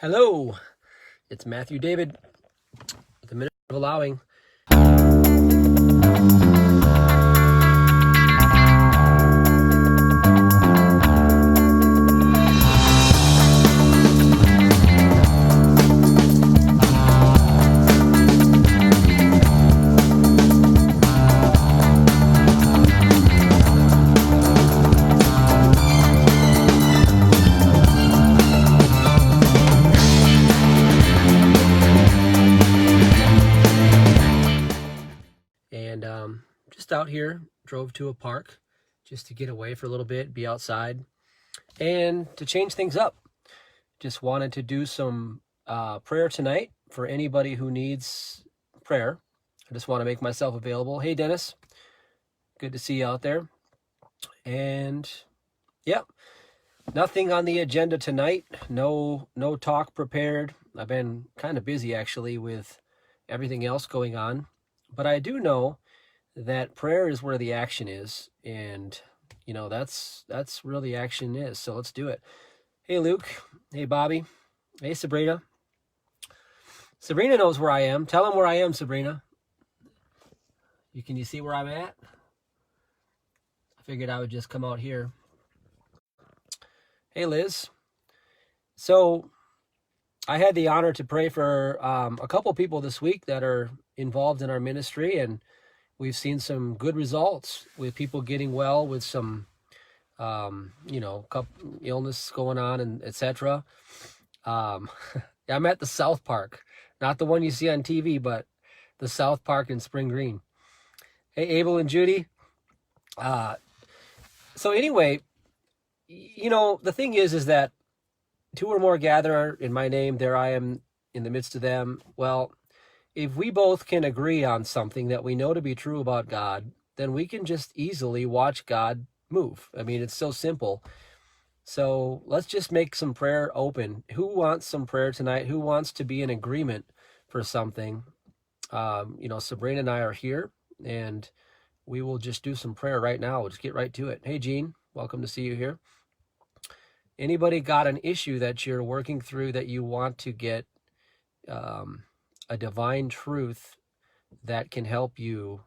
Hello, it's Matthew David, the Minister of Allowing. And just out here, drove to a park just to get away for a little bit, be outside, and to change things up. Just wanted to do some prayer tonight for anybody who needs prayer. I just want to make myself available. Hey, Dennis, good to see you out there. And yeah, nothing on the agenda tonight. No talk prepared. I've been kind of busy actually with everything else going on. But I do know that prayer is where the action is, and you know that's where the action is. So let's do it. Hey Luke, hey Bobby, hey Sabrina. Sabrina knows where I am. Tell him where I am, Sabrina. Can you see where I'm at? I figured I would just come out here. Hey Liz. So I had the honor to pray for a couple people this week that are involved in our ministry, and we've seen some good results with people getting well with some, illness going on and etc. I'm at the South Park, not the one you see on TV, but the South Park in Spring Green. Hey, Abel and Judy. So anyway, the thing is that two or more gather in my name, there I am in the midst of them. Well, if we both can agree on something that we know to be true about God, then we can just easily watch God move. I mean, it's so simple. So let's just make some prayer open. Who wants some prayer tonight? Who wants to be in agreement for something? Sabrina and I are here, and we will just do some prayer right now. We'll just get right to it. Hey, Jean, welcome to see you here. Anybody got an issue that you're working through that you want to get a divine truth that can help you,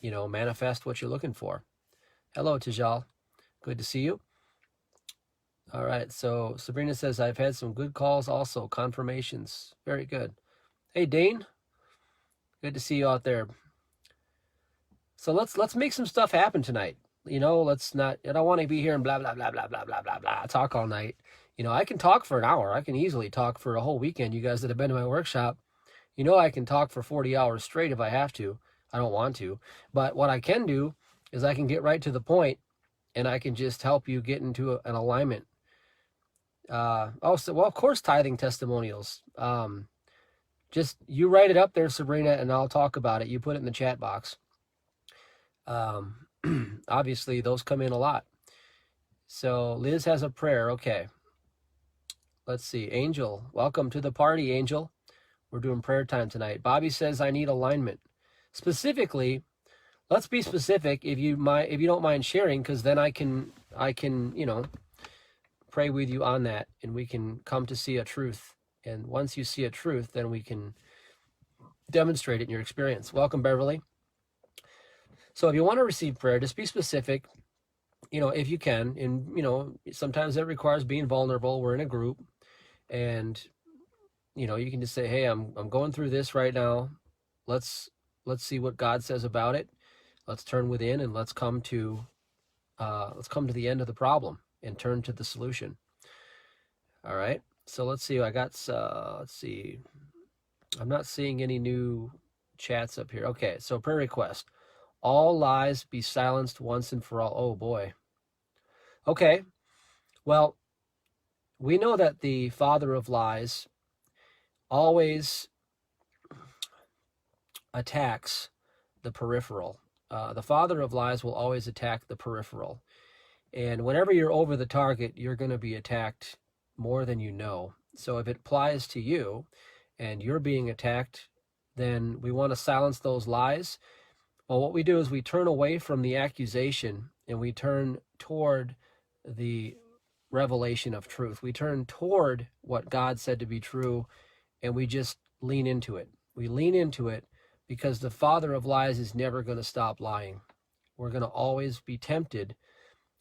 manifest what you're looking for? Hello, Tijal. Good to see you. All right. So Sabrina says, I've had some good calls also, confirmations. Very good. Hey, Dane. Good to see you out there. So let's make some stuff happen tonight. Let's not, I don't want to be here and blah, blah, blah, blah, blah, blah, blah, blah, talk all night. I can talk for an hour. I can easily talk for a whole weekend. You guys that have been to my workshop, I can talk for 40 hours straight if I have to. I don't want to. But what I can do is I can get right to the point, and I can just help you get into an alignment. Of course, tithing testimonials. Just you write it up there, Sabrina, and I'll talk about it. You put it in the chat box. Obviously, those come in a lot. So Liz has a prayer. Okay. Let's see. Angel, welcome to the party, Angel. We're doing prayer time tonight. Bobby says, I need alignment. Specifically, let's be specific if you don't mind sharing, because then I can, pray with you on that, and we can come to see a truth. And once you see a truth, then we can demonstrate it in your experience. Welcome, Beverly. So if you want to receive prayer, just be specific, if you can. And, sometimes that requires being vulnerable. We're in a group, and, you can just say, hey, I'm going through this right now. Let's see what God says about it. Let's turn within, and let's come to the end of the problem and turn to the solution. All right. So let's see. Let's see. I'm not seeing any new chats up here. Okay. So prayer request. All lies be silenced once and for all. Oh boy. Okay. Well, we know that the father of lies always attacks the peripheral. The father of lies will always attack the peripheral. And whenever you're over the target, you're going to be attacked more than you know. So if it applies to you and you're being attacked, then we want to silence those lies. Well, what we do is we turn away from the accusation and we turn toward the revelation of truth. We turn toward what God said to be true, and we just lean into it. We lean into it because the father of lies is never going to stop lying. We're going to always be tempted,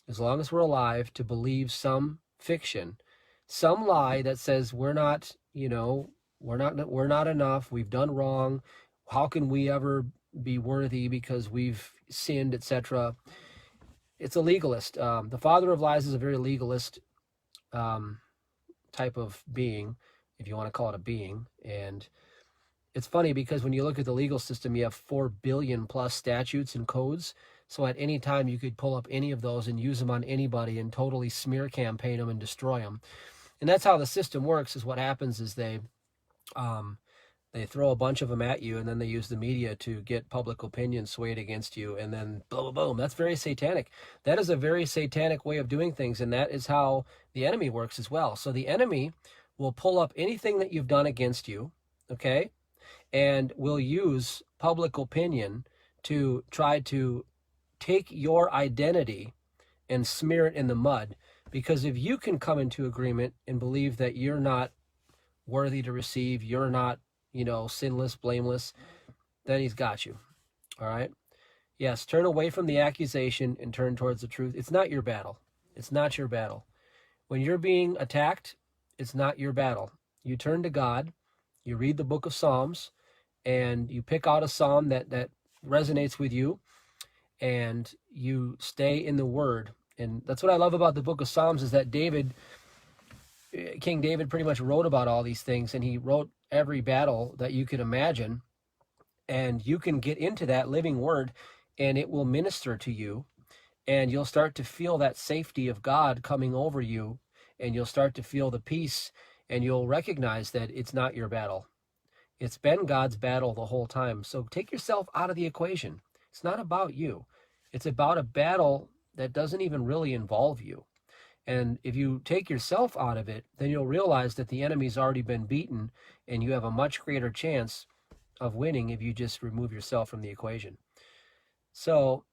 as long as we're alive, to believe some fiction, some lie that says we're not, we're not enough, we've done wrong, how can we ever be worthy because we've sinned, etc. It's a legalist. The father of lies is a very legalist type of being, if you want to call it a being. And it's funny because when you look at the legal system, you have 4 billion plus statutes and codes. So at any time you could pull up any of those and use them on anybody and totally smear campaign them and destroy them. And that's how the system works. Is what happens is they throw a bunch of them at you, and then they use the media to get public opinion swayed against you, and then boom, boom. That's very satanic. That is a very satanic way of doing things, and that is how the enemy works as well. So the enemy will pull up anything that you've done against you, okay, and will use public opinion to try to take your identity and smear it in the mud. Because if you can come into agreement and believe that you're not worthy to receive, you're not, sinless, blameless, then he's got you. All right? Yes, turn away from the accusation and turn towards the truth. It's not your battle. It's not your battle. When you're being attacked, it's not your battle. You turn to God, you read the book of Psalms, and you pick out a psalm that resonates with you, and you stay in the Word. And that's what I love about the book of Psalms, is that King David pretty much wrote about all these things, and he wrote every battle that you could imagine, and you can get into that living Word, and it will minister to you, and you'll start to feel that safety of God coming over you, and you'll start to feel the peace, and you'll recognize that it's not your battle. It's been God's battle the whole time. So take yourself out of the equation. It's not about you. It's about a battle that doesn't even really involve you. And if you take yourself out of it, then you'll realize that the enemy's already been beaten, and you have a much greater chance of winning if you just remove yourself from the equation. So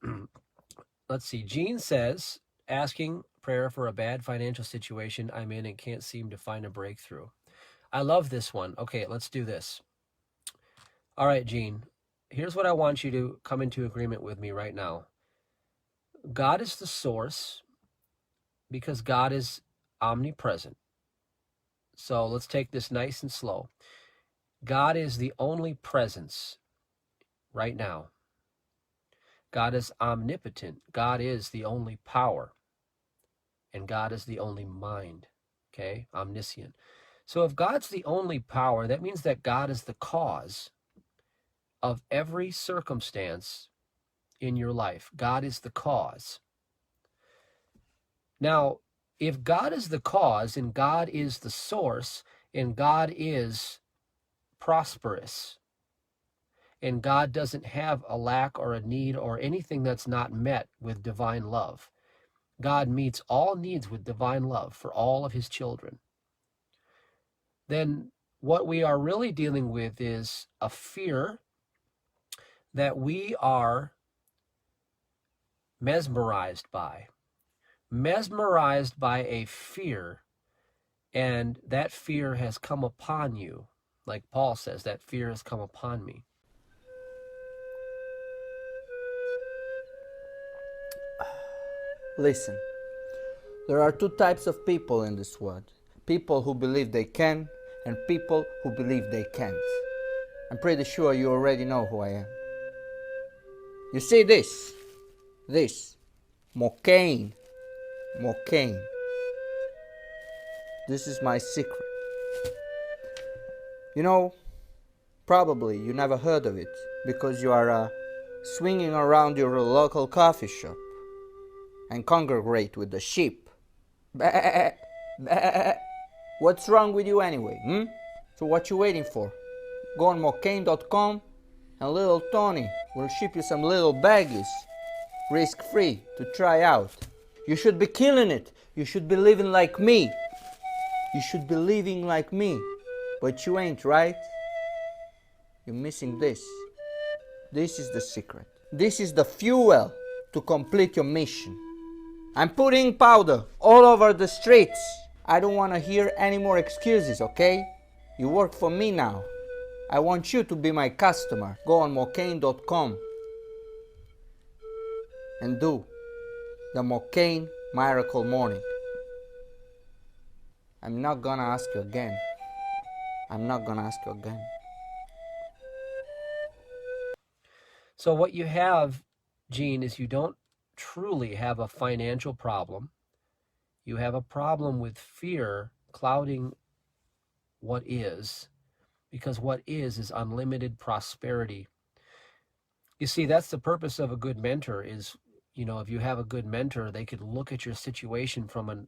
let's see. Jean says, asking prayer for a bad financial situation I'm in and can't seem to find a breakthrough. I love this one. Okay, let's do this. All right, Jean, here's what I want you to come into agreement with me right now. God is the source, because God is omnipresent. So let's take this nice and slow. God is the only presence right now. God is omnipotent. God is the only power. And God is the only mind. Okay? Omniscient. So if God's the only power, that means that God is the cause of every circumstance in your life. God is the cause. Now, if God is the cause, and God is the source, and God is prosperous, and God doesn't have a lack or a need or anything that's not met with divine love, God meets all needs with divine love for all of his children, then what we are really dealing with is a fear that we are mesmerized by a fear, and that fear has come upon you. Like Paul says, that fear has come upon me. Listen, there are 2 types of people in this world. People who believe they can, and people who believe they can't. I'm pretty sure you already know who I am. You see this, Mocaine. This is my secret. Probably you never heard of it because you are swinging around your local coffee shop and congregate with the sheep. Bah, bah. What's wrong with you anyway? So what you waiting for? Go on mocaine.com and little Tony will ship you some little baggies, risk-free, to try out. You should be killing it. You should be living like me. You should be living like me. But you ain't, right? You're missing this. This is the secret. This is the fuel to complete your mission. I'm putting powder all over the streets. I don't want to hear any more excuses, okay? You work for me now. I want you to be my customer. Go on mocaine.com and do the Mocaine Miracle Morning. I'm not gonna ask you again. I'm not gonna ask you again. So what you have, Gene, is you don't truly have a financial problem. You have a problem with fear clouding what is, because what is unlimited prosperity. You see, that's the purpose of a good mentor is, you know, if you have a good mentor, they could look at your situation from an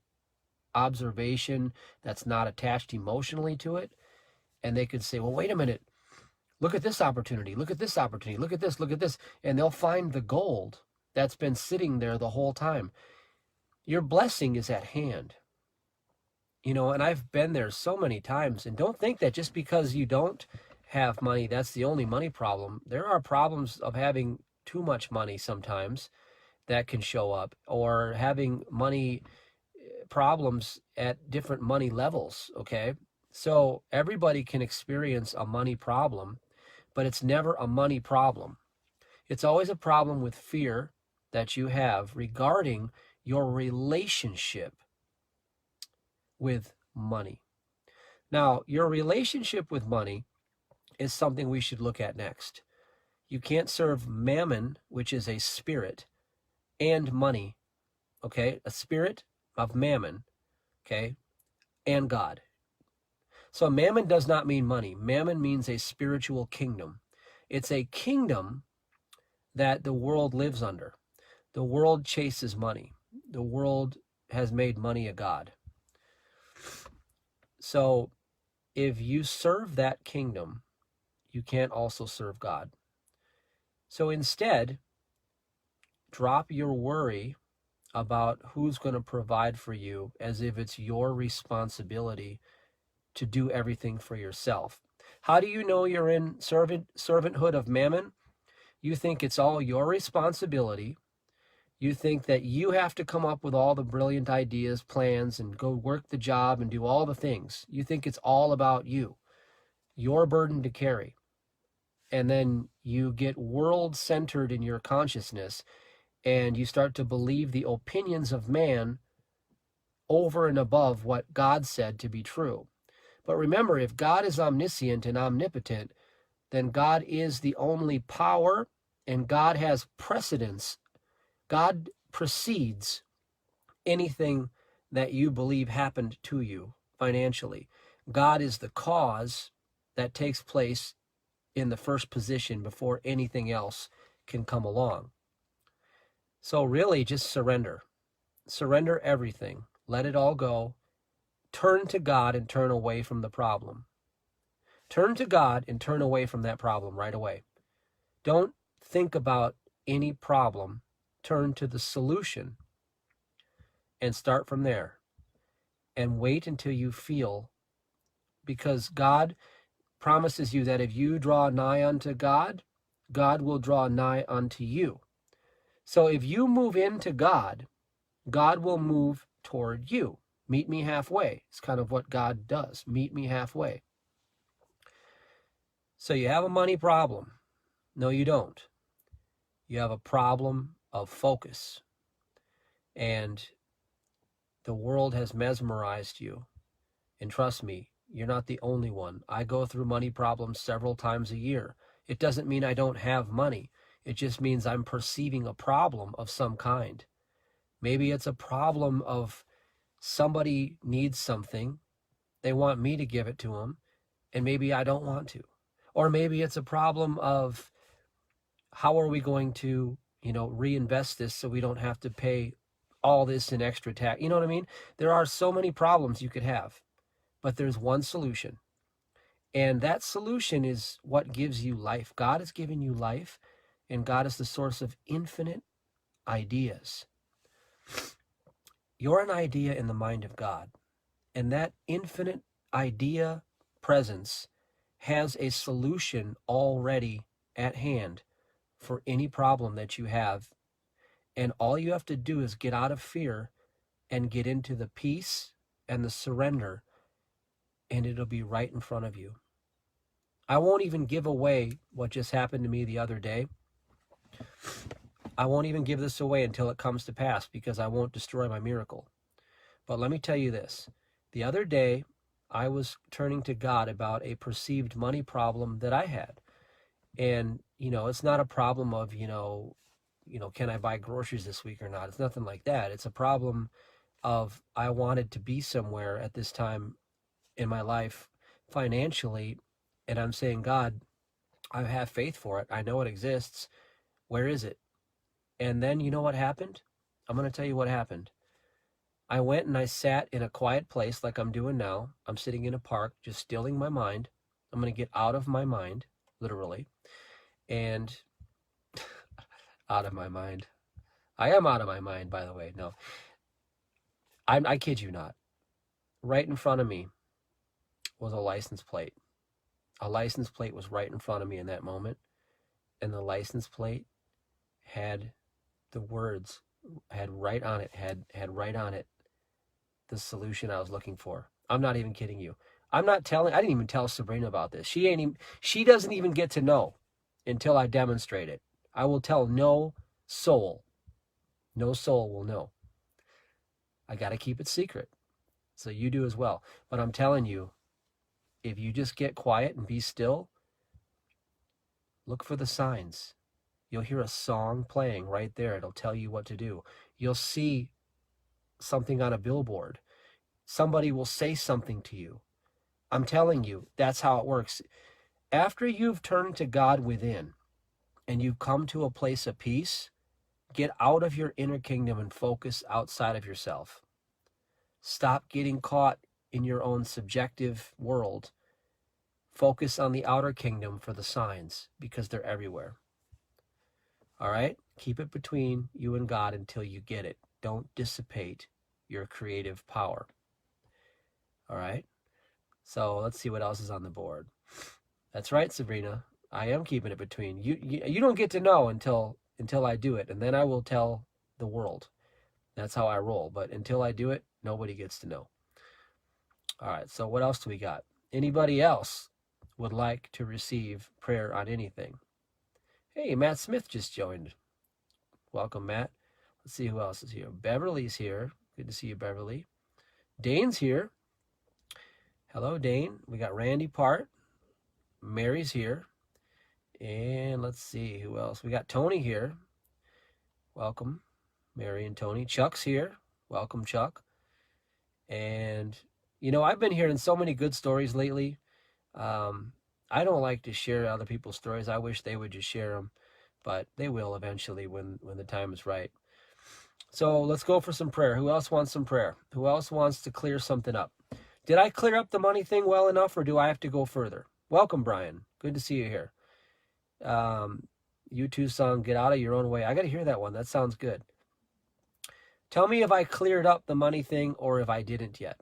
observation that's not attached emotionally to it. And they could say, well, wait a minute, look at this opportunity, look at this opportunity, look at this, look at this. And they'll find the gold that's been sitting there the whole time. Your blessing is at hand. You know, and I've been there so many times. And don't think that just because you don't have money, that's the only money problem. There are problems of having too much money sometimes that can show up, or having money problems at different money levels, okay? So everybody can experience a money problem, but it's never a money problem. It's always a problem with fear that you have regarding your relationship with money. Now, your relationship with money is something we should look at next. You can't serve mammon, which is a spirit, and money, okay? A spirit of mammon, okay, and God. So mammon does not mean money. Mammon means a spiritual kingdom. It's a kingdom that the world lives under. The world chases money. The world has made money a god. So if you serve that kingdom, you can't also serve God. So instead, drop your worry about who's going to provide for you as if it's your responsibility to do everything for yourself. How do you know you're in servanthood of mammon? You think it's all your responsibility. You think that you have to come up with all the brilliant ideas, plans, and go work the job and do all the things. You think it's all about you, your burden to carry. And then you get world-centered in your consciousness, and you start to believe the opinions of man over and above what God said to be true. But remember, if God is omniscient and omnipotent, then God is the only power, and God has precedence. God precedes anything that you believe happened to you financially. God is the cause that takes place in the first position before anything else can come along. So really, just surrender. Surrender everything. Let it all go. Turn to God and turn away from the problem. Turn to God and turn away from that problem right away. Don't think about any problem. Turn to the solution and start from there. And wait until you feel, because God promises you that if you draw nigh unto God, God will draw nigh unto you. So if you move into God, God will move toward you. Meet me halfway. It's kind of what God does. Meet me halfway. So you have a money problem. No, you don't. You have a problem of focus. And the world has mesmerized you. And trust me, you're not the only one. I go through money problems several times a year. It doesn't mean I don't have money. It just means I'm perceiving a problem of some kind. Maybe it's a problem of somebody needs something. They want me to give it to them, and maybe I don't want to. Or maybe it's a problem of how are we going to, reinvest this so we don't have to pay all this in extra tax. You know what I mean? There are so many problems you could have, but there's one solution. And that solution is what gives you life. God has given you life, and God is the source of infinite ideas. You're an idea in the mind of God, and that infinite idea presence has a solution already at hand for any problem that you have. And all you have to do is get out of fear and get into the peace and the surrender, and it'll be right in front of you. I won't even give away what just happened to me the other day. I won't even give this away until it comes to pass, because I won't destroy my miracle. But let me tell you this. The other day, I was turning to God about a perceived money problem that I had. And, it's not a problem of, can I buy groceries this week or not? It's nothing like that. It's a problem of I wanted to be somewhere at this time in my life financially. And I'm saying, God, I have faith for it. I know it exists. Where is it? And then you know what happened? I'm going to tell you what happened. I went and I sat in a quiet place like I'm doing now. I'm sitting in a park, just stilling my mind. I'm going to get out of my mind, literally. And out of my mind. I am out of my mind, by the way. No, I kid you not. Right in front of me was a license plate. A license plate was right in front of me in that moment. And the license plate had the words, had right on it the solution I was looking for. I'm not even kidding you. I didn't even tell Sabrina about this. She doesn't even get to know until I demonstrate it. I will tell no soul. No soul will know. I got to keep it secret. So you do as well. But I'm telling you, if you just get quiet and be still, look for the signs. You'll hear a song playing right there. It'll tell you what to do. You'll see something on a billboard. Somebody will say something to you. I'm telling you, that's how it works. After you've turned to God within and you've come to a place of peace, get out of your inner kingdom and focus outside of yourself. Stop getting caught in your own subjective world. Focus on the outer kingdom for the signs, because they're everywhere. All right? Keep it between you and God until you get it. Don't dissipate your creative power. All right? So let's see what else is on the board. That's right, Sabrina. I am keeping it between. You don't get to know until I do it, and then I will tell the world. That's how I roll. But until I do it, nobody gets to know. All right, so what else do we got? Anybody else would like to receive prayer on anything? Hey, Matt Smith just joined. Welcome, Matt. Let's see who else is here. Beverly's here. Good to see you, Beverly. Dane's here. Hello, Dane. We got Randy Part. Mary's here. And let's see who else. We got Tony here. Welcome, Mary and Tony. Chuck's here. Welcome, Chuck. And, I've been hearing so many good stories lately. I don't like to share other people's stories. I wish they would just share them, but they will eventually when the time is right. So let's go for some prayer. Who else wants some prayer? Who else wants to clear something up? Did I clear up the money thing well enough, or do I have to go further? Welcome, Brian. Good to see you here. U2 song, Get Out of Your Own Way. I got to hear that one. That sounds good. Tell me if I cleared up the money thing or if I didn't yet.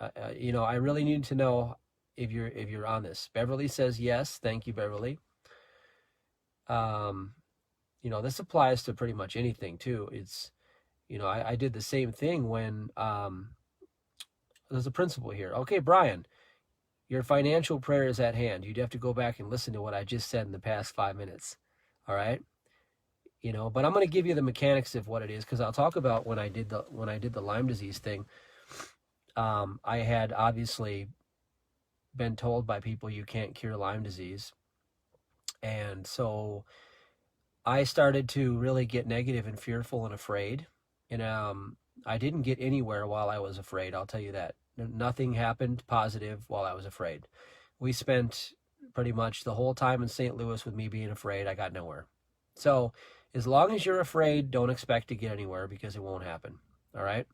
I really need to know if you're on this. Beverly says yes. Thank you, Beverly. This applies to pretty much anything too. It's, I did the same thing when there's a principle here. Okay, Brian, your financial prayer is at hand. You'd have to go back and listen to what I just said in the past 5 minutes. All right. But I'm going to give you the mechanics of what it is, because I'll talk about when I did the Lyme disease thing. I had obviously been told by people you can't cure Lyme disease. And so I started to really get negative and fearful and afraid. And I didn't get anywhere while I was afraid. I'll tell you that. Nothing happened positive while I was afraid. We spent pretty much the whole time in St. Louis with me being afraid. I got nowhere. So as long as you're afraid, don't expect to get anywhere, because it won't happen. All right.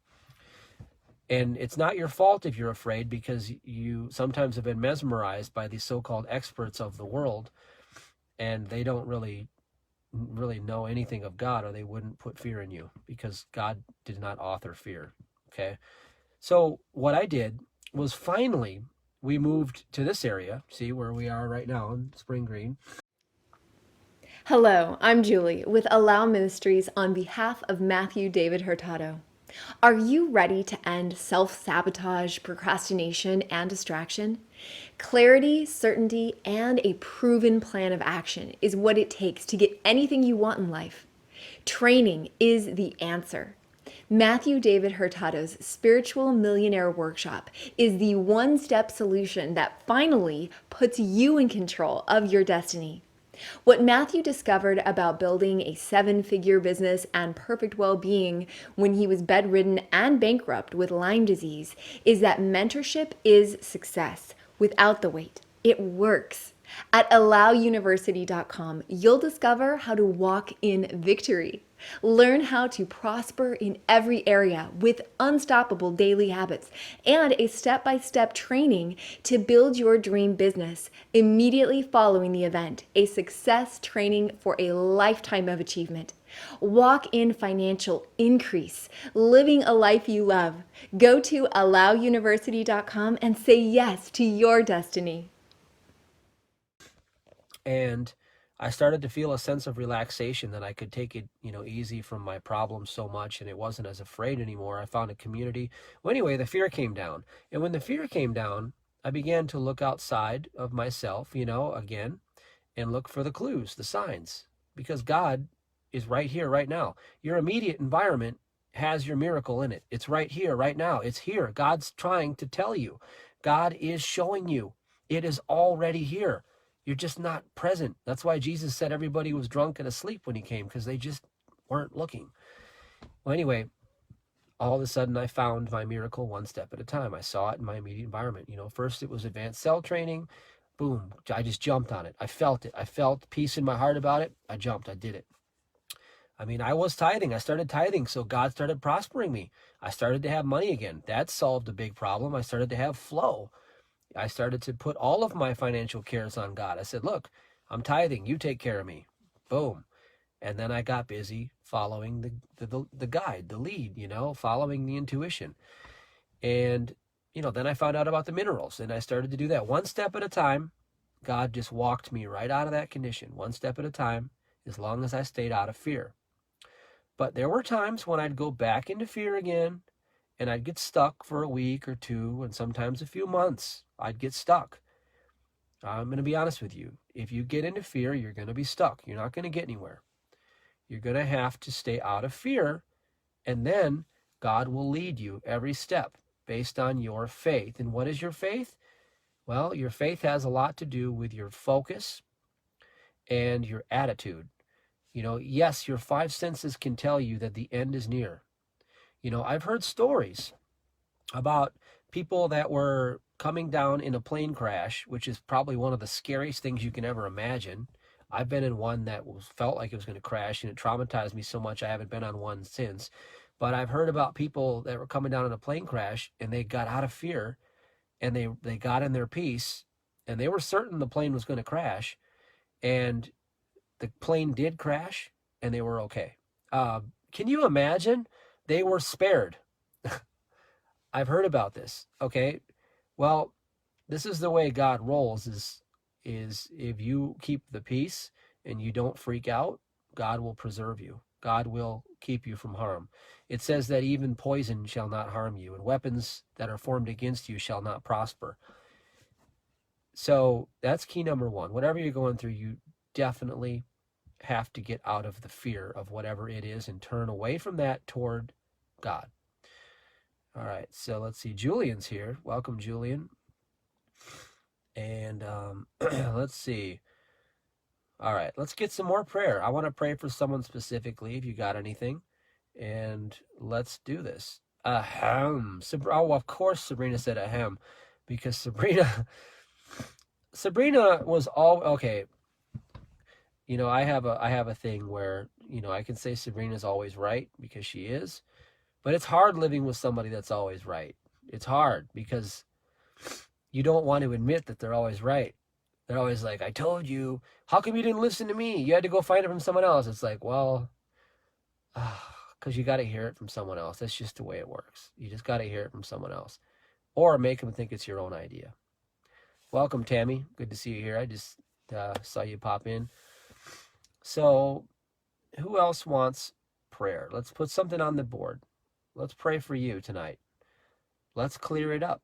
And it's not your fault if you're afraid, because you sometimes have been mesmerized by these so-called experts of the world, and they don't really know anything of God, or they wouldn't put fear in you, because God did not author fear. Okay. So what I did was, finally we moved to this area, see where we are right now in Spring Green. Hello, I'm Julie with Allow Ministries on behalf of Matthew David Hurtado. Are you ready to end self-sabotage, procrastination, and distraction? Clarity, certainty, and a proven plan of action is what it takes to get anything you want in life. Training is the answer. Matthew David Hurtado's Spiritual Millionaire Workshop is the one-step solution that finally puts you in control of your destiny. What Matthew discovered about building a seven-figure business and perfect well-being when he was bedridden and bankrupt with Lyme disease is that mentorship is success without the wait. It works. At allowuniversity.com, you'll discover how to walk in victory. Learn how to prosper in every area with unstoppable daily habits and a step-by-step training to build your dream business immediately following the event, a success training for a lifetime of achievement. Walk in financial increase, living a life you love. Go to allowuniversity.com and say yes to your destiny. And I started to feel a sense of relaxation that I could take it, easy from my problems so much, and it wasn't as afraid anymore. I found a community. Well, anyway, the fear came down. And when the fear came down, I began to look outside of myself, again, and look for the clues, the signs, because God is right here, right now. Your immediate environment has your miracle in it. It's right here, right now. It's here. God's trying to tell you. God is showing you. It is already here. You're just not present. That's why Jesus said everybody was drunk and asleep when he came, because they just weren't looking. Well, anyway, all of a sudden I found my miracle one step at a time. I saw it in my immediate environment. First it was advanced cell training. Boom, I just jumped on it. I felt it. I felt peace in my heart about it. I jumped. I did it. I was tithing. I started tithing, so God started prospering me. I started to have money again. That solved a big problem. I started to have flow. I started to put all of my financial cares on God. I said, look, I'm tithing. You take care of me. Boom. And then I got busy following the guide, the lead, following the intuition. And, then I found out about the minerals, and I started to do that one step at a time. God just walked me right out of that condition, one step at a time, as long as I stayed out of fear. But there were times when I'd go back into fear again, and I'd get stuck for a week or two, and sometimes a few months. I'd get stuck. I'm going to be honest with you. If you get into fear, you're going to be stuck. You're not going to get anywhere. You're going to have to stay out of fear, and then God will lead you every step based on your faith. And what is your faith? Well, your faith has a lot to do with your focus and your attitude. Yes, your five senses can tell you that the end is near. I've heard stories about people that were coming down in a plane crash, which is probably one of the scariest things you can ever imagine. I've been in one that felt like it was going to crash, and it traumatized me so much I haven't been on one since. But I've heard about people that were coming down in a plane crash, and they got out of fear, and they got in their peace, and they were certain the plane was going to crash, and the plane did crash, and they were okay. Can you imagine? They were spared. I've heard about this. Okay. Well, this is the way God rolls is if you keep the peace and you don't freak out, God will preserve you. God will keep you from harm. It says that even poison shall not harm you, and weapons that are formed against you shall not prosper. So that's key number one. Whatever you're going through, you definitely have to get out of the fear of whatever it is and turn away from that toward God. All right, so let's see. Julian's here. Welcome, Julian. And let's see. All right, let's get some more prayer. I want to pray for someone specifically, if you got anything. And let's do this. Ahem. Oh, of course Sabrina said ahem, because Sabrina was all okay. I have a thing where, I can say Sabrina's always right because she is. But it's hard living with somebody that's always right. It's hard because you don't want to admit that they're always right. They're always like, I told you. How come you didn't listen to me? You had to go find it from someone else. It's like, well, because you got to hear it from someone else. That's just the way it works. You just got to hear it from someone else. Or make them think it's your own idea. Welcome, Tammy. Good to see you here. I just saw you pop in. So who else wants prayer? Let's put something on the board. Let's pray for you tonight. Let's clear it up.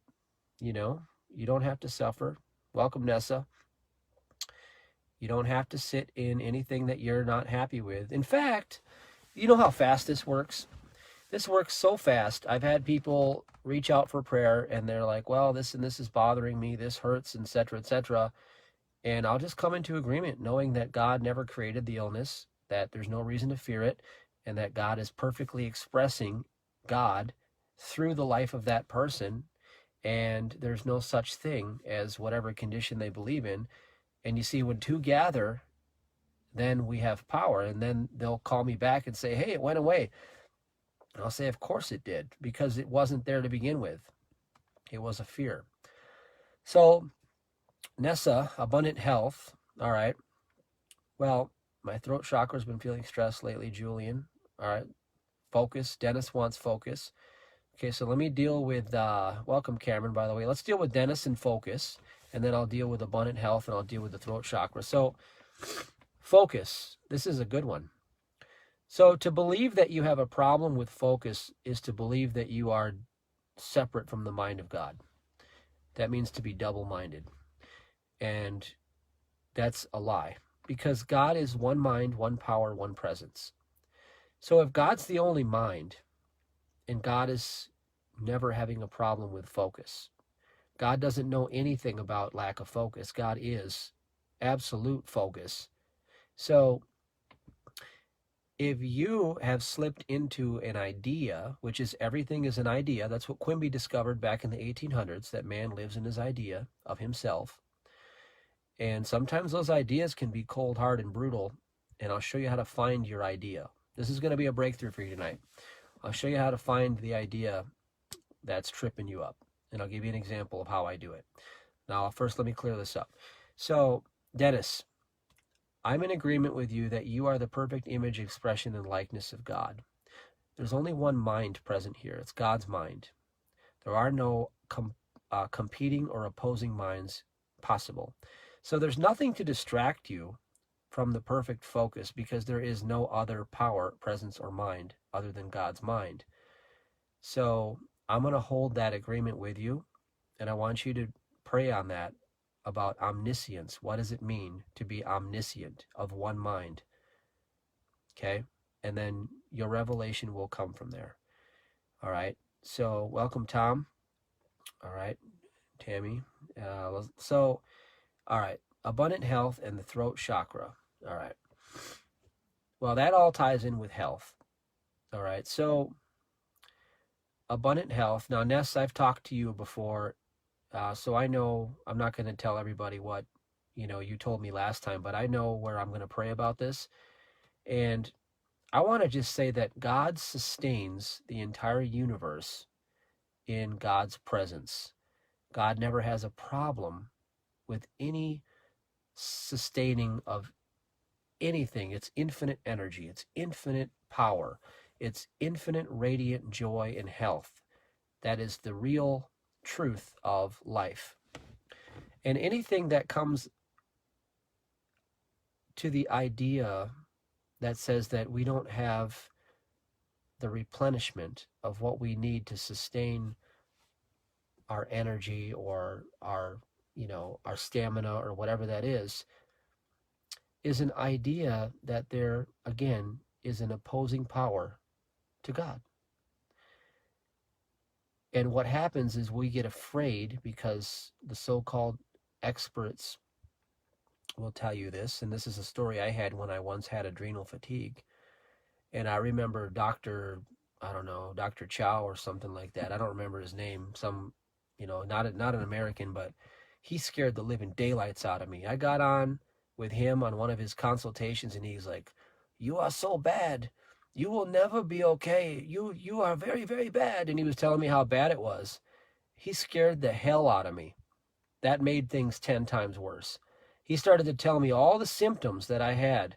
You know, you don't have to suffer. Welcome, Nessa. You don't have to sit in anything that you're not happy with. In fact, you know how fast this works? This works so fast. I've had people reach out for prayer and they're like, well, this and this is bothering me. This hurts, etc., etc. And I'll just come into agreement knowing that God never created the illness, that there's no reason to fear it, and that God is perfectly expressing God through the life of that person. And there's no such thing as whatever condition they believe in. And you see, when two gather, then we have power. And then they'll call me back and say, hey, it went away. And I'll say, of course it did, because it wasn't there to begin with. It was a fear. So, Nessa, abundant health. All right. Well, my throat chakra's been feeling stressed lately, Julian. All right. Focus. Dennis wants focus. Okay, so let me deal with, welcome Cameron, by the way. Let's deal with Dennis and focus, and then I'll deal with abundant health, and I'll deal with the throat chakra. So, focus. This is a good one. So, to believe that you have a problem with focus is to believe that you are separate from the mind of God. That means to be double-minded. And that's a lie, because God is one mind, one power, one presence. So if God's the only mind, and God is never having a problem with focus, God doesn't know anything about lack of focus. God is absolute focus. So if you have slipped into an idea, which is everything is an idea, that's what Quimby discovered back in the 1800s, that man lives in his idea of himself. And sometimes those ideas can be cold, hard, and brutal. And I'll show you how to find your idea. This is going to be a breakthrough for you tonight. I'll show you how to find the idea that's tripping you up. And I'll give you an example of how I do it. Now, first, let me clear this up. So, Dennis, I'm in agreement with you that you are the perfect image, expression, and likeness of God. There's only one mind present here. It's God's mind. There are no competing or opposing minds possible. So there's nothing to distract you from the perfect focus, because there is no other power, presence, or mind other than God's mind. So I'm going to hold that agreement with you, and I want you to pray on that about omniscience. What does it mean to be omniscient, of one mind? Okay? And then your revelation will come from there. All right? So welcome, Tom. All right, Tammy. All right, abundant health and the throat chakra. All right. Well, that all ties in with health. All right, so abundant health. Now, Ness, I've talked to you before, so I know I'm not going to tell everybody what, you told me last time, but I know where I'm going to pray about this. And I want to just say that God sustains the entire universe in God's presence. God never has a problem with any sustaining of anything. It's infinite energy. It's infinite power. It's infinite radiant joy and health. That is the real truth of life. And anything that comes to the idea that says that we don't have the replenishment of what we need to sustain our energy or our stamina or whatever that is an idea that there, again, is an opposing power to God. And what happens is we get afraid because the so-called experts will tell you this, and this is a story I had when I once had adrenal fatigue. And I remember Dr. Chow or something like that. I don't remember his name. Some, not an American, but he scared the living daylights out of me. I got on with him on one of his consultations, and he's like, "You are so bad. You will never be okay. You are very, very bad." And he was telling me how bad it was. He scared the hell out of me. That made things 10 times worse. He started to tell me all the symptoms that I had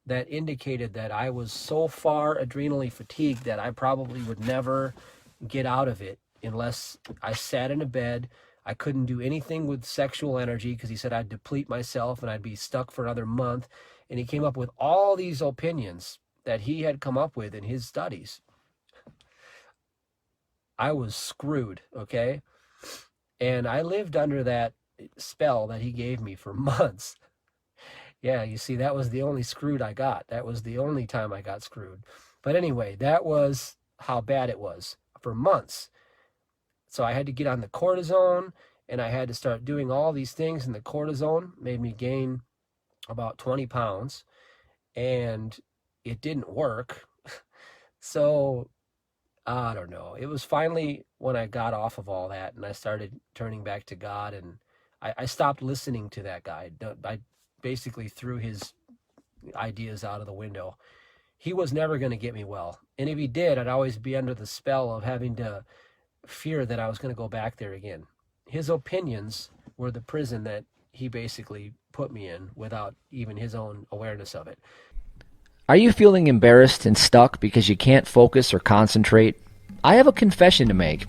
that indicated that I was so far adrenally fatigued that I probably would never get out of it unless I sat in a bed, I couldn't do anything with sexual energy because he said I'd deplete myself and I'd be stuck for another month. And he came up with all these opinions that he had come up with in his studies. I was screwed, okay? And I lived under that spell that he gave me for months. Yeah, you see, that was the only screwed I got. That was the only time I got screwed. But anyway, that was how bad it was for months. So I had to get on the cortisone, and I had to start doing all these things, and the cortisone made me gain about 20 pounds, and it didn't work. So I don't know. It was finally when I got off of all that and I started turning back to God, and I stopped listening to that guy. I basically threw his ideas out of the window. He was never going to get me well. And if he did, I'd always be under the spell of having to fear that I was going to go back there again. His opinions were the prison that he basically put me in without even his own awareness of it. Are you feeling embarrassed and stuck because you can't focus or concentrate? I have a confession to make.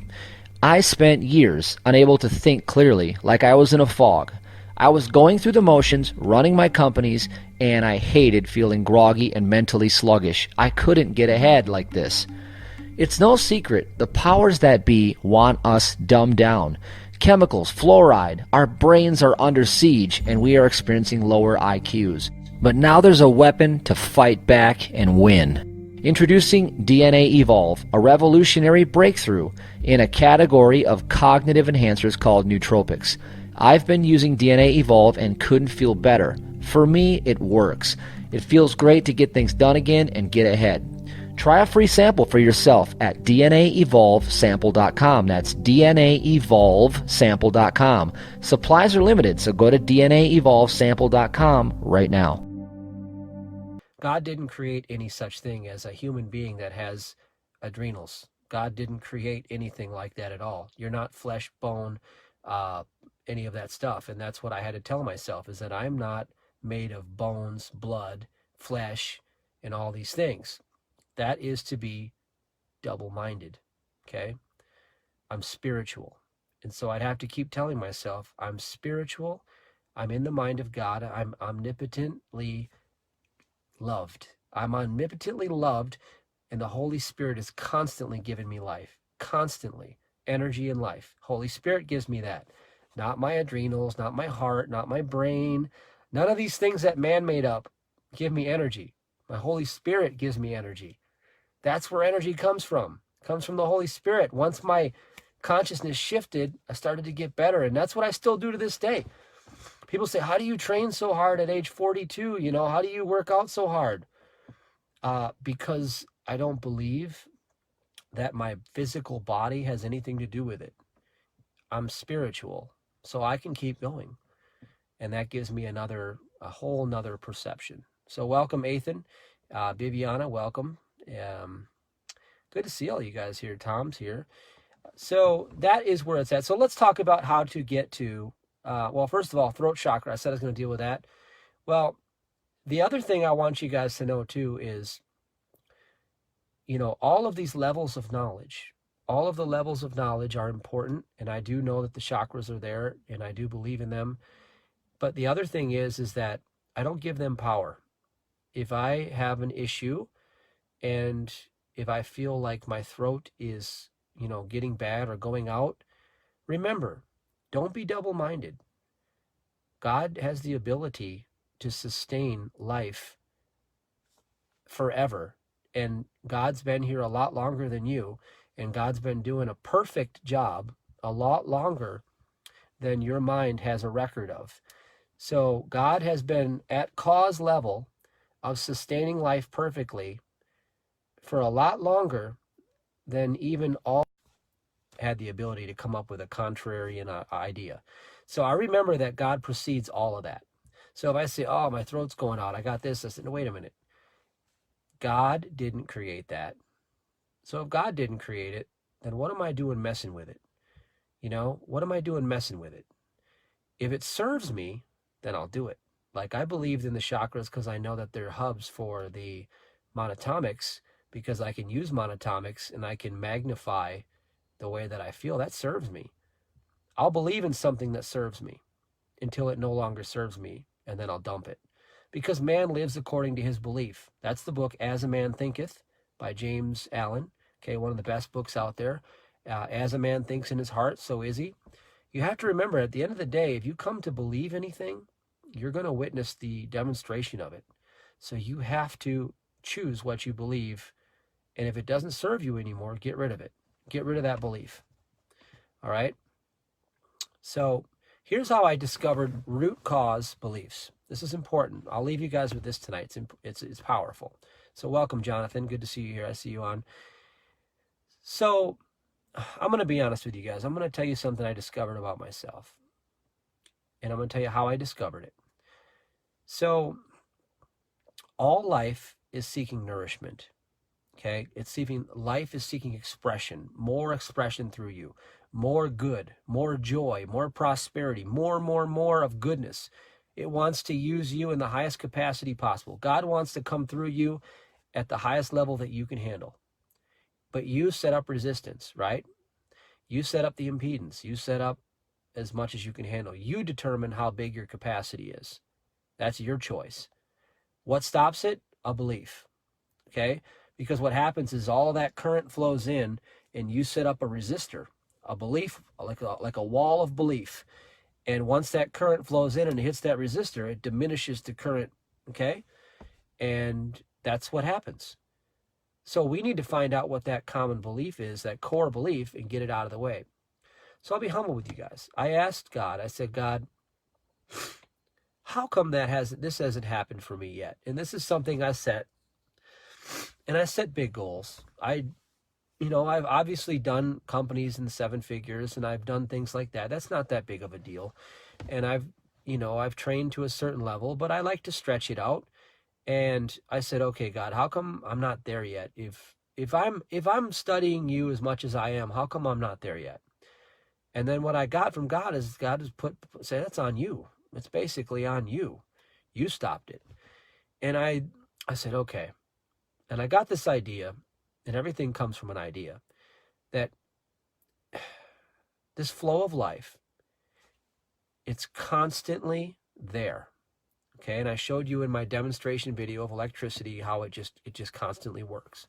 I spent years unable to think clearly, like I was in a fog. I was going through the motions, running my companies, and I hated feeling groggy and mentally sluggish. I couldn't get ahead like this. It's no secret, the powers that be want us dumbed down. Chemicals, fluoride, our brains are under siege, and we are experiencing lower IQs. But now there's a weapon to fight back and win. Introducing DNA Evolve, a revolutionary breakthrough in a category of cognitive enhancers called nootropics. I've been using DNA Evolve and couldn't feel better. For me, it works. It feels great to get things done again and get ahead. Try a free sample for yourself at DNAevolvesample.com. That's DNAevolvesample.com. Supplies are limited, so go to DNAevolvesample.com right now. God didn't create any such thing as a human being that has adrenals. God didn't create anything like that at all. You're not flesh, bone, any of that stuff. And that's what I had to tell myself, is that I'm not made of bones, blood, flesh, and all these things. That is to be double-minded, okay? I'm spiritual. And so I'd have to keep telling myself, I'm spiritual, I'm in the mind of God, I'm omnipotently loved. I'm omnipotently loved, and the Holy Spirit is constantly giving me life, constantly, energy and life. Holy Spirit gives me that. Not my adrenals, not my heart, not my brain. None of these things that man made up give me energy. My Holy Spirit gives me energy. That's where energy comes from. It comes from the Holy Spirit. Once my consciousness shifted, I started to get better, and that's what I still do to this day. People say, how do you train so hard at age 42? You know, how do you work out so hard? Because I don't believe that my physical body has anything to do with it. I'm spiritual, so I can keep going. And that gives me a whole nother perception. So welcome, Ethan. Viviana, welcome. Good to see all you guys here. Tom's here. So that is where it's at. So let's talk about how to get to, well, first of all, throat chakra. I said I was going to deal with that. Well, the other thing I want you guys to know too is, you know, all of these levels of knowledge, all of the levels of knowledge are important. And I do know that the chakras are there and I do believe in them. But the other thing is that I don't give them power. If I have an issue and if I feel like my throat is, you know, getting bad or going out, remember, don't be double-minded. God has the ability to sustain life forever. And God's been here a lot longer than you. And God's been doing a perfect job a lot longer than your mind has a record of. So God has been at cause level of sustaining life perfectly for a lot longer than even all had the ability to come up with a contrarian idea. So I remember that God precedes all of that. So if I say, oh, my throat's going out, I got this, I said, no, wait a minute. God didn't create that. So if God didn't create it, then what am I doing messing with it? You know, what am I doing messing with it? If it serves me, then I'll do it. Like I believed in the chakras because I know that they're hubs for the monatomics, because I can use monatomics and I can magnify the way that I feel. That serves me. I'll believe in something that serves me until it no longer serves me, and then I'll dump it. Because man lives according to his belief. That's the book As a Man Thinketh by James Allen. Okay, one of the best books out there. As a man thinks in his heart, so is he. You have to remember, at the end of the day, if you come to believe anything, you're going to witness the demonstration of it. So you have to choose what you believe. And if it doesn't serve you anymore, get rid of it. Get rid of that belief. All right? So here's how I discovered root cause beliefs. This is important. I'll leave you guys with this tonight. It's powerful. So welcome, Jonathan. Good to see you here. I see you on. So I'm going to be honest with you guys. I'm going to tell you something I discovered about myself. And I'm going to tell you how I discovered it. So all life is seeking nourishment. Okay? Life is seeking expression, more expression through you, more good, more joy, more prosperity, more of goodness. It wants to use you in the highest capacity possible. God wants to come through you at the highest level that you can handle. But you set up resistance, right? You set up the impedance. You set up as much as you can handle. You determine how big your capacity is. That's your choice. What stops it? A belief. Okay? Because what happens is all of that current flows in, and you set up a resistor, a belief, like a wall of belief. And once that current flows in and it hits that resistor, it diminishes the current, okay? And that's what happens. So we need to find out what that common belief is, that core belief, and get it out of the way. So I'll be humble with you guys. I asked God, I said, God, how come this hasn't happened for me yet? And this is something I set, and I set big goals. I've obviously done companies in 7 figures, and I've done things like that. That's not that big of a deal. And I've trained to a certain level, but I like to stretch it out. And I said, okay, God, how come I'm not there yet? If I'm studying you as much as I am, how come I'm not there yet? And then what I got from God is God has said, that's on you. It's basically on you. You stopped it. And I said, okay. And I got this idea, and everything comes from an idea, that this flow of life, it's constantly there. Okay, and I showed you in my demonstration video of electricity how it just constantly works.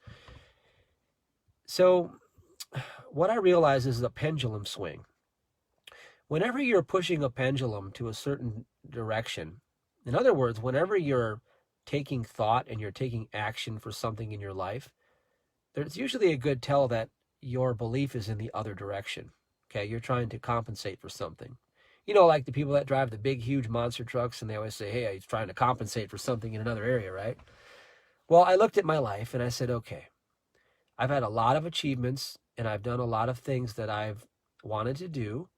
So what I realize is a pendulum swing. Whenever you're pushing a pendulum to a certain direction, in other words, whenever you're taking thought and you're taking action for something in your life, there's usually a good tell that your belief is in the other direction. Okay, you're trying to compensate for something. You know, like the people that drive the big, huge monster trucks, and they always say, hey, he's trying to compensate for something in another area, right? Well, I looked at my life and I said, okay, I've had a lot of achievements, and I've done a lot of things that I've wanted to do.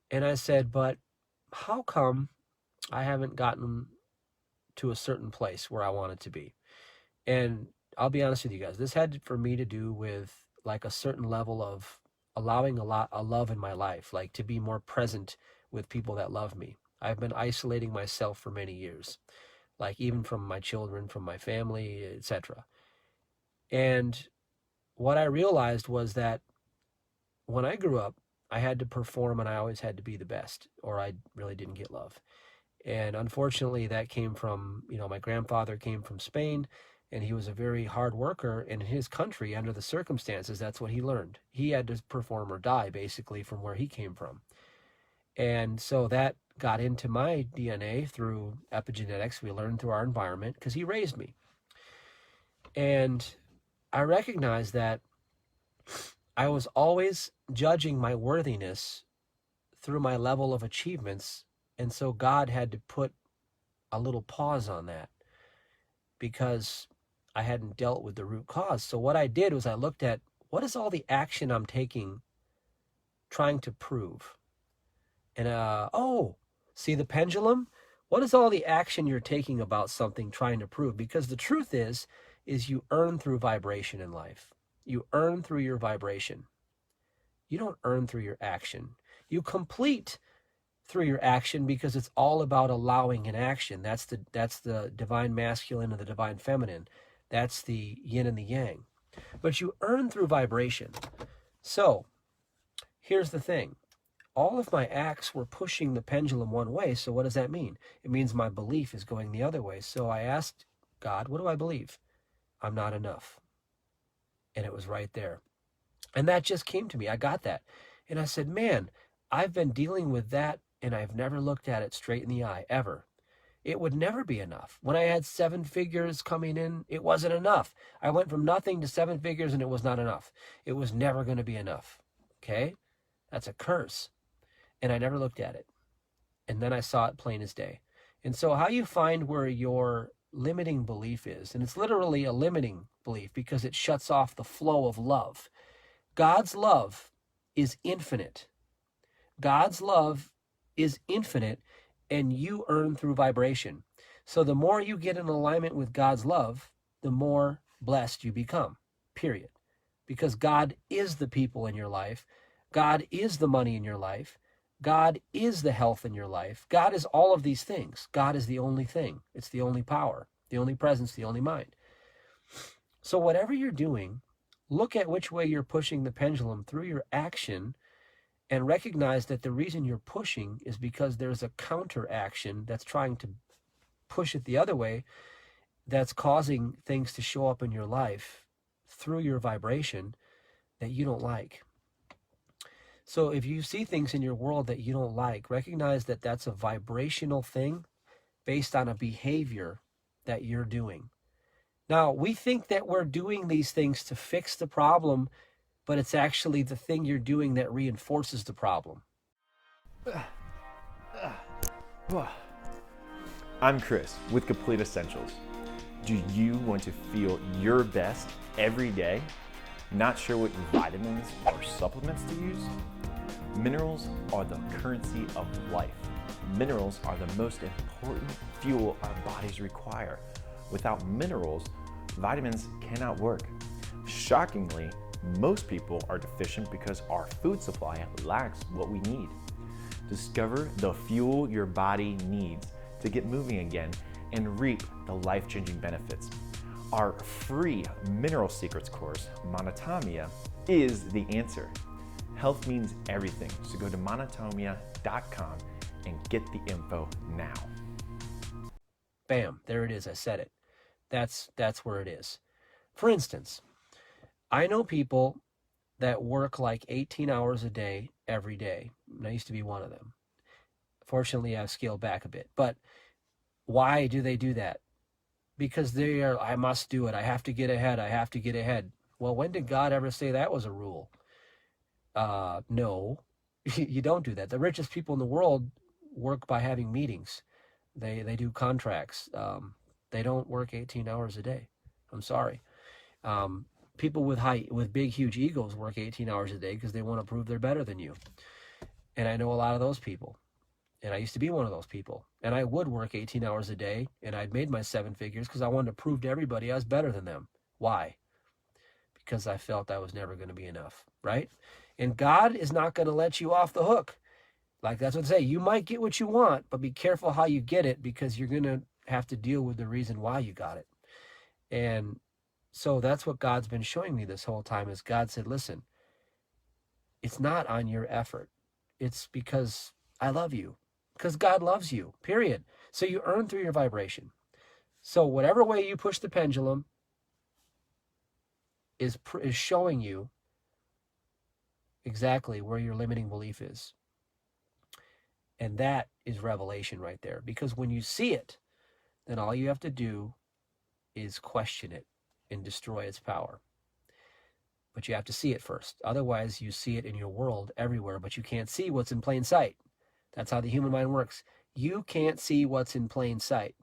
And I said, but how come I haven't gotten to a certain place where I wanted to be? And I'll be honest with you guys, this had for me to do with like a certain level of allowing a love in my life, like to be more present with people that love me. I've been isolating myself for many years, like even from my children, from my family, etc. And what I realized was that when I grew up, I had to perform, and I always had to be the best, or I really didn't get love. And unfortunately, that came from, my grandfather came from Spain, and he was a very hard worker. And in his country, under the circumstances, that's what he learned. He had to perform or die, basically, from where he came from. And so that got into my DNA through epigenetics. We learned through our environment because he raised me. And I recognized that I was always judging my worthiness through my level of achievements. And so God had to put a little pause on that because I hadn't dealt with the root cause. So what I did was I looked at what is all the action I'm taking trying to prove. And, see the pendulum? What is all the action you're taking about something trying to prove? Because the truth is you earn through vibration in life. You earn through your vibration. You don't earn through your action. You complete through your action because it's all about allowing an action. That's the divine masculine and the divine feminine. That's the yin and the yang. But you earn through vibration. So here's the thing. all of my acts were pushing the pendulum one way. So what does that mean? It means my belief is going the other way. So I asked God, what do I believe? I'm not enough. And it was right there. And that just came to me. I got that. And I said, man, I've been dealing with that and I've never looked at it straight in the eye, ever. It would never be enough. When I had 7 figures coming in, it wasn't enough. I went from nothing to 7 figures and it was not enough. It was never going to be enough. Okay? That's a curse. And I never looked at it. And then I saw it plain as day. And so how you find where your limiting belief is, and it's literally a limiting belief because it shuts off the flow of love. God's love is infinite. God's love is infinite, and you earn through vibration. So the more you get in alignment with God's love, the more blessed you become, period. Because God is the people in your life. God is the money in your life. God is the health in your life. God is all of these things. God is the only thing. It's the only power, the only presence, the only mind. So whatever you're doing, look at which way you're pushing the pendulum through your action and recognize that the reason you're pushing is because there's a counteraction that's trying to push it the other way, that's causing things to show up in your life through your vibration that you don't like. So if you see things in your world that you don't like, recognize that that's a vibrational thing based on a behavior that you're doing. Now, we think that we're doing these things to fix the problem, but it's actually the thing you're doing that reinforces the problem. I'm Chris with Complete Essentials. Do you want to feel your best every day? Not sure what vitamins or supplements to use? Minerals are the currency of life. Minerals are the most important fuel our bodies require. Without minerals, vitamins cannot work. Shockingly, most people are deficient because our food supply lacks what we need. Discover the fuel your body needs to get moving again and reap the life-changing benefits. Our free Mineral Secrets course, Monotomia, is the answer. Health means everything, so go to monotomia.com and get the info now. Bam, there it is. I said it. That's where it is. For instance, I know people that work like 18 hours a day every day. And I used to be one of them. Fortunately, I've scaled back a bit. But why do they do that? Because they are, I must do it. I have to get ahead. I have to get ahead. Well, when did God ever say that was a rule? No, you don't do that. The richest people in the world work by having meetings. They do contracts. They don't work 18 hours a day. I'm sorry. People with big, huge egos work 18 hours a day because they want to prove they're better than you. And I know a lot of those people. And I used to be one of those people. And I would work 18 hours a day, and I'd made my 7 figures because I wanted to prove to everybody I was better than them. Why? Because I felt I was never going to be enough, right? And God is not going to let you off the hook. Like that's what they say. You might get what you want, but be careful how you get it because you're going to have to deal with the reason why you got it. And so that's what God's been showing me this whole time is God said, listen, it's not on your effort. It's because I love you. Because God loves you, period. So you earn through your vibration. So whatever way you push the pendulum is showing you exactly where your limiting belief is. And that is revelation right there. Because when you see it, then all you have to do is question it and destroy its power. But you have to see it first. Otherwise, you see it in your world everywhere, but you can't see what's in plain sight. That's how the human mind works. You can't see what's in plain sight.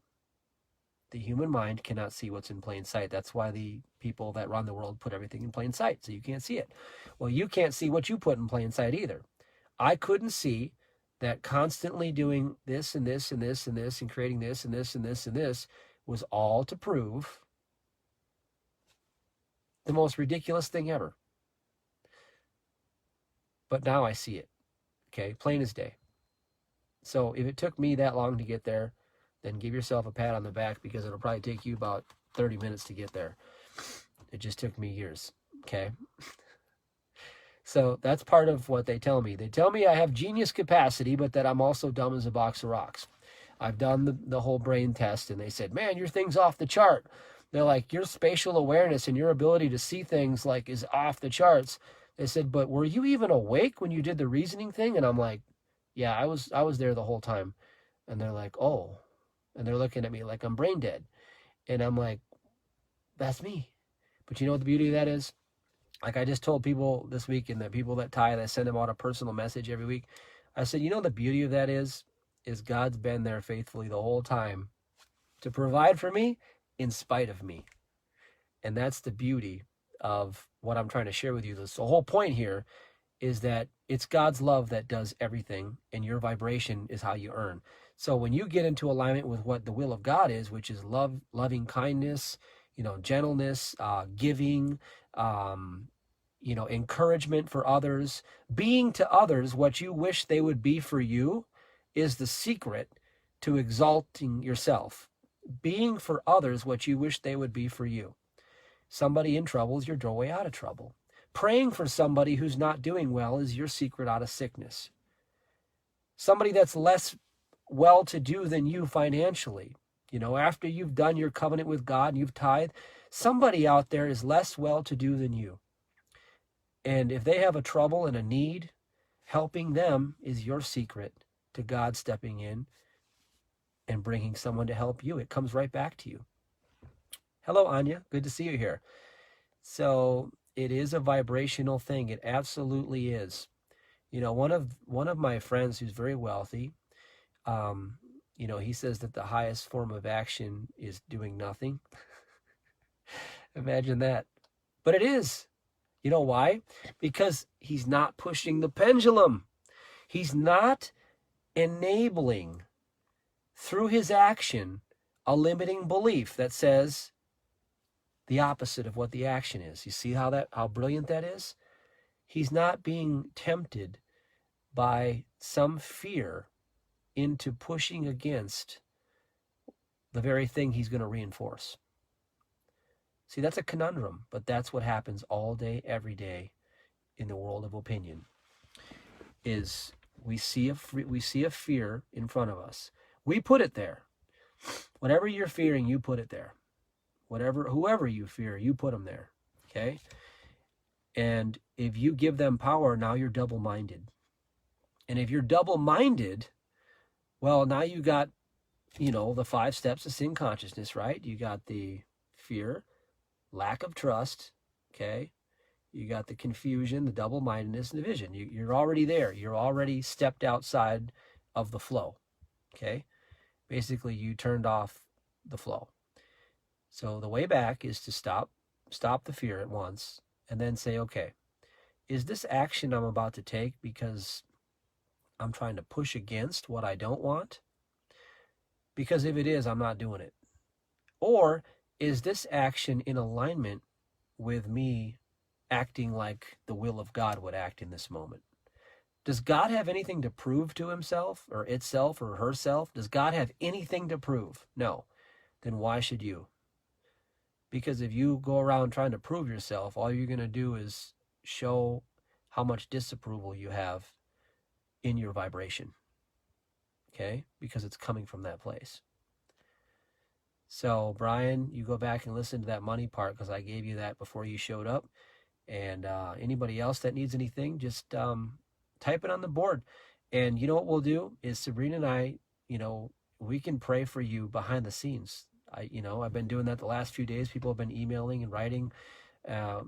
The human mind cannot see what's in plain sight. That's why the people that run the world put everything in plain sight, so you can't see it. Well, you can't see what you put in plain sight either. I couldn't see that constantly doing this and this and this and this and creating this and this and this and this was all to prove the most ridiculous thing ever. But now I see it, okay, plain as day. So if it took me that long to get there, then give yourself a pat on the back because it'll probably take you about 30 minutes to get there. It just took me years, okay? So that's part of what they tell me. They tell me I have genius capacity, but that I'm also dumb as a box of rocks. I've done the whole brain test, and they said, man, your thing's off the chart. They're like, your spatial awareness and your ability to see things like is off the charts. They said, but were you even awake when you did the reasoning thing? And I'm like, yeah, I was there the whole time. And they're like, oh. And they're looking at me like I'm brain dead. And I'm like, that's me. But you know what the beauty of that is? Like I just told people this week, and the people that tithe, I send them out a personal message every week. I said, you know, the beauty of that is God's been there faithfully the whole time to provide for me in spite of me. And that's the beauty of what I'm trying to share with you. The whole point here is that it's God's love that does everything, and your vibration is how you earn. So when you get into alignment with what the will of God is, which is love, loving kindness, gentleness, giving, encouragement for others, being to others what you wish they would be for you, is the secret to exalting yourself. Being for others what you wish they would be for you. Somebody in trouble is your doorway out of trouble. Praying for somebody who's not doing well is your secret out of sickness. Somebody that's less well-to-do than you financially, after you've done your covenant with God and you've tithed, somebody out there is less well-to-do than you. And if they have a trouble and a need, helping them is your secret to God stepping in and bringing someone to help you. It comes right back to you. Hello, Anya. Good to see you here. So it is a vibrational thing. It absolutely is. One of my friends who's very wealthy, he says that the highest form of action is doing nothing. Imagine that. But it is. You know why? Because he's not pushing the pendulum. He's not enabling through his action a limiting belief that says the opposite of what the action is. You see how brilliant that is? He's not being tempted by some fear into pushing against the very thing he's going to reinforce. See, that's a conundrum, but that's what happens all day, every day in the world of opinion. Is we see a fear in front of us. We put it there. Whatever you're fearing, you put it there. Whoever you fear, you put them there. Okay? And if you give them power, now you're double-minded. And if you're double-minded, well, now you got, the 5 steps of sin consciousness, right? You got the fear, lack of trust, okay? You got the confusion, the double-mindedness, and the division. You're already there. You're already stepped outside of the flow, okay? Basically, you turned off the flow. So the way back is to stop the fear at once, and then say, okay, is this action I'm about to take because I'm trying to push against what I don't want? Because if it is, I'm not doing it. Or is this action in alignment with me acting like the will of God would act in this moment? Does God have anything to prove to himself or itself or herself? Does God have anything to prove? No. Then why should you? Because if you go around trying to prove yourself, all you're going to do is show how much disapproval you have in your vibration. Okay? Because it's coming from that place. So, Brian, you go back and listen to that money part because I gave you that before you showed up. And anybody else that needs anything, just type it on the board. And you know what we'll do is Sabrina and I, we can pray for you behind the scenes. I've been doing that the last few days. People have been emailing and writing,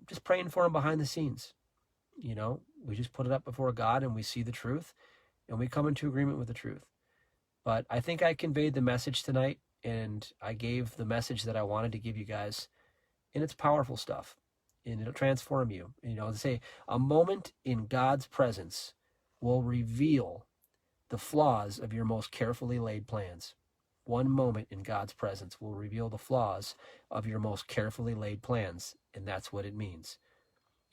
just praying for them behind the scenes. We just put it up before God and we see the truth and we come into agreement with the truth. But I think I conveyed the message tonight, and I gave the message that I wanted to give you guys, and it's powerful stuff, and it'll transform you. To say a moment in God's presence will reveal the flaws of your most carefully laid plans. One moment in God's presence will reveal the flaws of your most carefully laid plans, and that's what it means.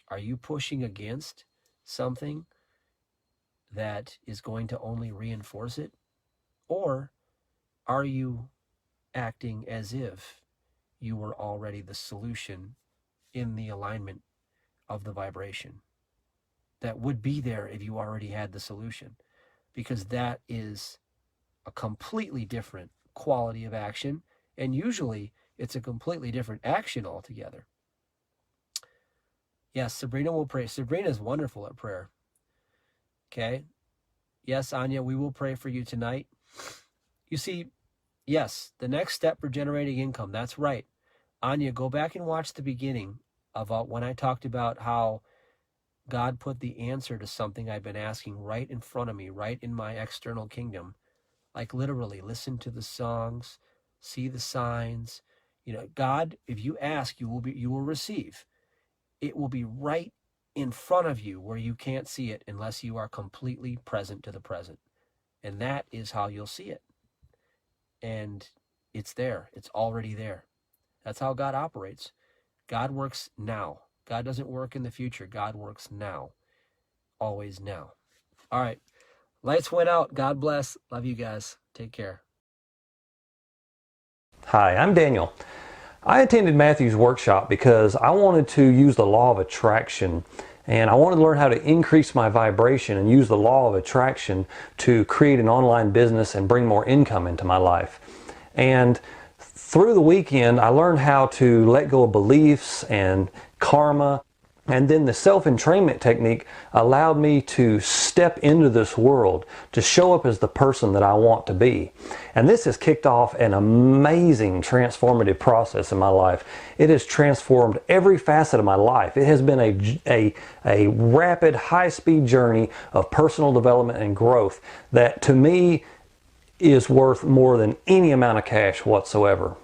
Are you pushing against something that is going to only reinforce it? Or are you acting as if you were already the solution in the alignment of the vibration? that would be there if you already had the solution, because that is a completely different quality of action, and usually it's a completely different action altogether. Yes, Sabrina will pray. Sabrina is wonderful at prayer. Okay. Yes, Anya, we will pray for you tonight. You see, yes, the next step for generating income, that's right. Anya, go back and watch the beginning of when I talked about how God put the answer to something I've been asking right in front of me, right in my external kingdom. Like literally, listen to the songs, see the signs. You know, God, if you ask, you will receive. It will be right in front of you where you can't see it unless you are completely present to the present. And that is how you'll see it. And it's there. It's already there. That's how God operates. God works now. God doesn't work in the future. God works now. Always now. All right. Lights went out. God bless. Love you guys. Take care. Hi, I'm Daniel. I attended Matthew's workshop because I wanted to use the law of attraction, and I wanted to learn how to increase my vibration and use the law of attraction to create an online business and bring more income into my life. And through the weekend, I learned how to let go of beliefs and karma. And then the self-entrainment technique allowed me to step into this world, to show up as the person that I want to be. And this has kicked off an amazing transformative process in my life. It has transformed every facet of my life. It has been a rapid, high-speed journey of personal development and growth that to me is worth more than any amount of cash whatsoever.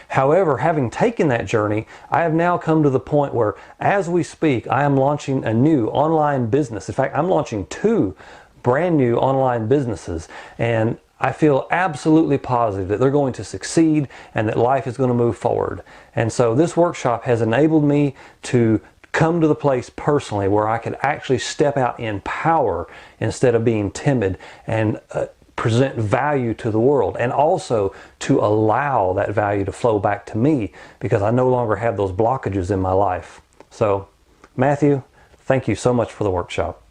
However, having taken that journey, I have now come to the point where, as we speak, I am launching a new online business. In fact, I'm launching 2 brand new online businesses, and I feel absolutely positive that they're going to succeed and that life is going to move forward. And so this workshop has enabled me to come to the place personally where I could actually step out in power instead of being timid and present value to the world, and also to allow that value to flow back to me because I no longer have those blockages in my life. So, Matthew, thank you so much for the workshop.